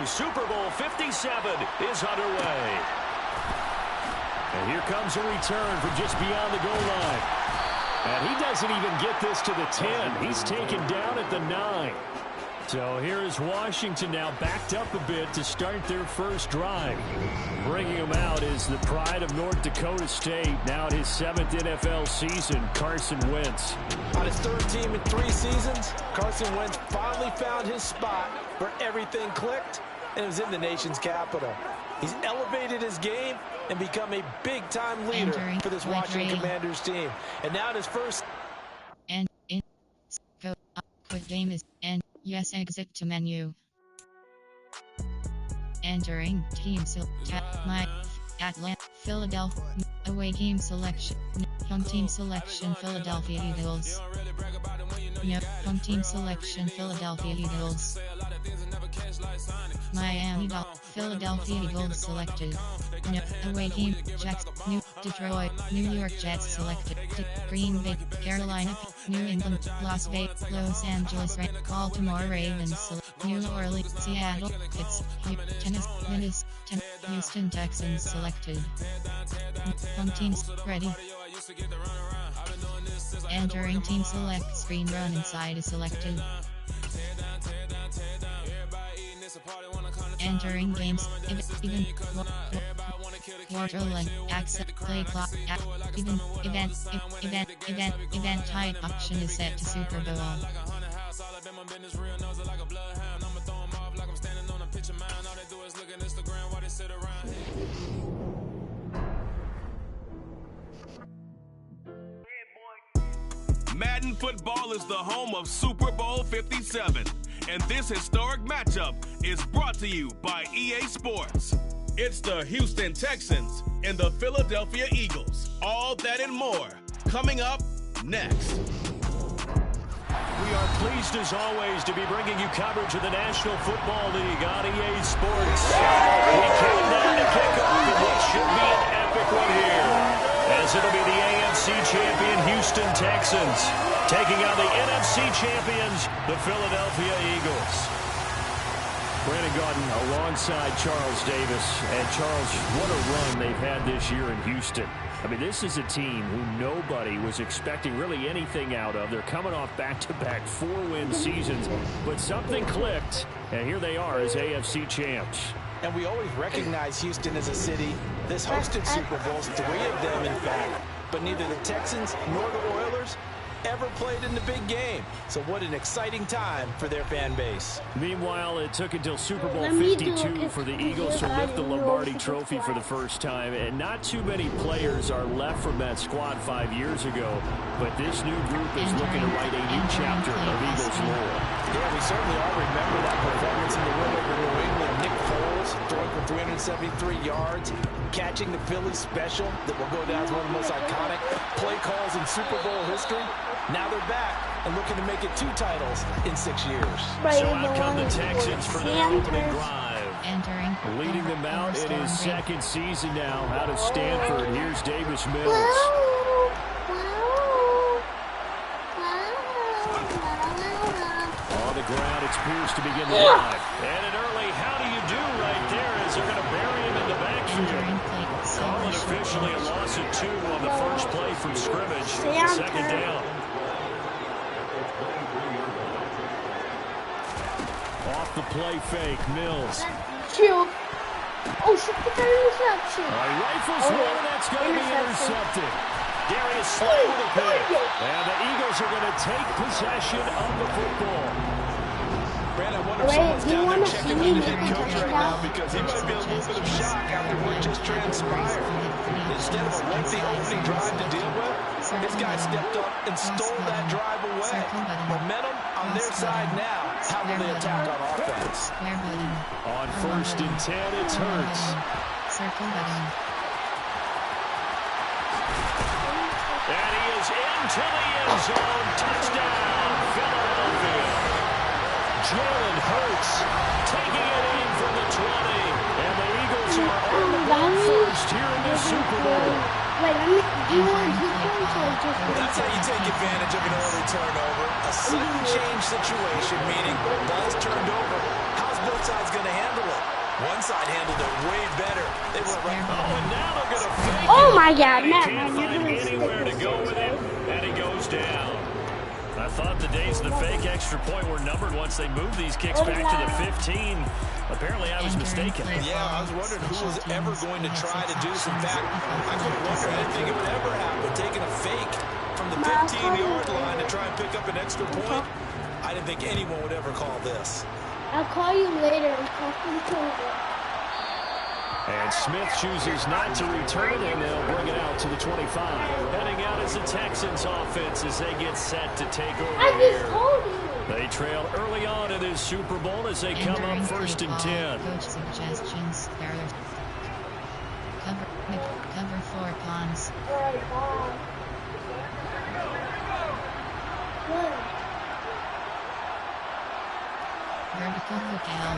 Super Bowl 57 is underway. And here comes a return from just beyond the goal line. And he doesn't even get this to the 10. He's taken down at the 9. So here is Washington now backed up a bit to start their first drive. Bringing him out is the pride of North Dakota State, now in his 7th NFL season, Carson Wentz. On his 3rd team in 3 seasons, Carson Wentz finally found his spot where everything clicked, and it was in the nation's capital. He's elevated his game and become a big-time leader for this Washington Commanders team. And now in his first... And in... Go up. Quick game is... And... Yes, exit to menu. Entering team my Atlanta, Philadelphia, away team selection, home team selection, Philadelphia Eagles. No, home team selection, Philadelphia Eagles. Miami Dolphins, Philadelphia Eagles selected. No, away team, Jets, New Detroit, New York Jets selected. Green Bay, Carolina, New England, Las Vegas, Los Angeles, Baltimore Ravens, New Orleans, Seattle, Tennessee, Houston Texans selected. Home teams ready. Entering team select, screen run inside is selected. Entering games, even quarter length, access, play clock, event type option is set to Super Bowl. Madden Football is the home of Super Bowl 57, and this historic matchup is brought to you by EA Sports. It's the Houston Texans and the Philadelphia Eagles. All that and more coming up next. We are pleased as always to be bringing you coverage of the National Football League on EA Sports. We count down to kickoff, and this should be an epic one here, as it'll be the AFC champion Houston Texans taking on the NFC champions, the Philadelphia Eagles. Brandon Gaudin alongside Charles Davis. And Charles, what a run they've had this year in Houston. I mean, this is a team who nobody was expecting really anything out of. They're coming off back-to-back 4-win seasons, but something clicked, and here they are as AFC champs. And we always recognize Houston as a city that's hosted Super Bowls, 3 of them in fact, but neither the Texans nor the Oilers ever played in the big game. So what an exciting time for their fan base. Meanwhile, it took until Super Bowl 52 for the Eagles to lift the Lombardi Trophy for the first time, and not too many players are left from that squad 5 years ago, but this new group is looking to write a new chapter of Eagles lore. Yeah, we certainly all remember that performance in the win over New England. Nick Foles throwing for 373 yards, catching the Philly special that will go down as one of the most iconic play calls in Super Bowl history. Now they're back and looking to make it 2 titles in 6 years. So out come the Texans for their opening drive. Entering. Leading them out in his 2nd season now out of Stanford. Here's Davis Mills. On the ground, it's Pierce to begin the drive. And an early how do you do right there as they're going to bury him in the backfield. Calling officially a loss of 2 on the first play from scrimmage. 2nd down. Off the play fake, Mills. Oh, shit, the interception. Rifles one, that's going to be intercepted. Darius Slay with a pick. And the Eagles are going to take possession of the football. Brandon, I wonder if someone's down there checking in the head coach right now, because he might be a little bit of shock after what just transpired. Instead of a lengthy opening drive to deal with, this guy stepped up and stole that drive away. Momentum on their side now. How will they attack on offense? On 1st and 10, it's Hurts. Circle button. And he is into the end zone. Touchdown, Philadelphia. Jalen Hurts taking it in from the 20. And the Eagles are on the board first here in the Super Bowl. Wait, That's how you take advantage of an early turnover. A sudden change situation, meaning ball's turned over. How's Bill side's going to handle it. One side handled it way better. They went right. Oh, and now they're going to fake it. Oh my God, He Matt, can't you're find gonna anywhere to stick go with with it, and he goes down. I thought the days of the fake extra point were numbered once they moved these kicks back to the 15. Apparently, I was mistaken. Yeah, I was wondering who was ever going to try to do this. In fact, I couldn't wonder. I didn't think it would ever happen. Taking a fake from the 15-yard line to try and pick up an extra point. I didn't think anyone would ever call this. I'll call you later and talk to you. And Smith chooses not to return it, and they'll bring it out to the 25. Heading out as the Texans offense as they get set to take over I here. just told you. They trail early on in this Super Bowl as they come up first and 10. Coach suggestions. Cover 4 pawns. Alright, bye. Good. Vertical hook L.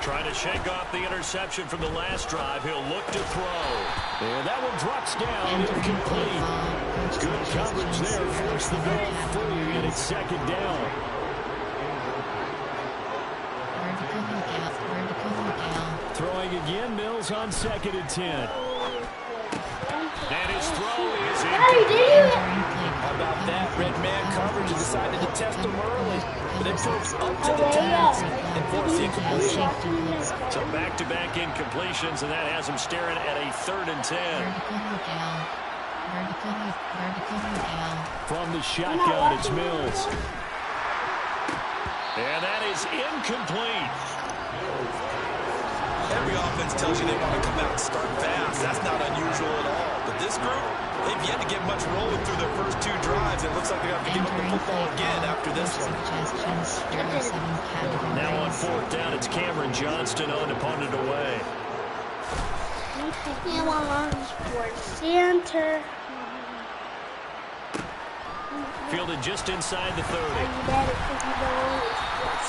Trying to shake off the interception from the last drive. He'll look to throw. And that one drops down. Incomplete. Good coverage there. Force the ball free, and it's second down. Vertical hook L. Vertical hook L. Throwing again, Mills on second and 10. And his throw is incomplete. How about that? Red man coverage decided to test him early. But it goes up to the task and force the incompletion. So back-to-back incompletions, and that has him staring at a 3rd and 10. Vertical hook L. Vertical hook L. From the shotgun, it's Mills. And that is incomplete. Every offense tells you they want to come out and start fast. That's not unusual at all. But this group, they've yet to get much rolling through their first 2 drives. It looks like they have to give up the football again after this one. Now on 4th down, it's Cameron Johnston on to punt it away. Center. Fielded just inside the 30.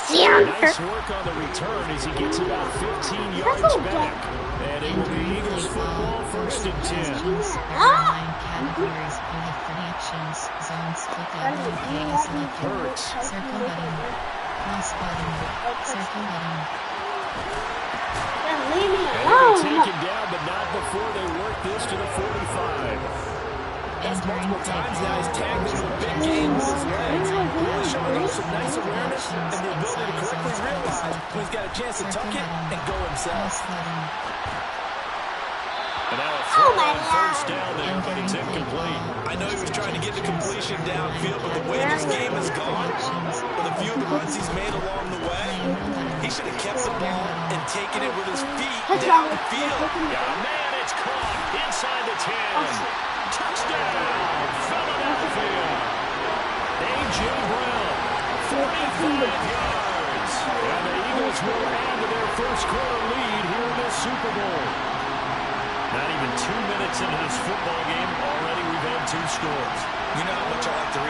Center. Nice work on the return as he gets about 15 yards back. And it will be Eagles football, 1st and 10. Categories of the predictions. Zones split W selected. Hurts. Circle button. Cross button. Circle button. Leave me And alone. they're taken down, but not before they work this to the 45. That's multiple times now. He's tagged into a big game with his legs. Really showing off some nice awareness and the ability to correctly realize when he's got a chance to tuck it and go himself. And now a throw on 1st down there, but it's incomplete. I know he was trying to get the completion downfield, but the way this game has gone, with a few of the runs he's made along the way, he should have kept the ball and taken it with his feet downfield. Yeah, man, it's caught inside the 10. Touchdown, Philadelphia. A.J. Brown, 45 yards. And the Eagles will add to their first quarter lead here in this Super Bowl. Not even 2 minutes into this football game, already we've had 2 scores. You know how much I like to read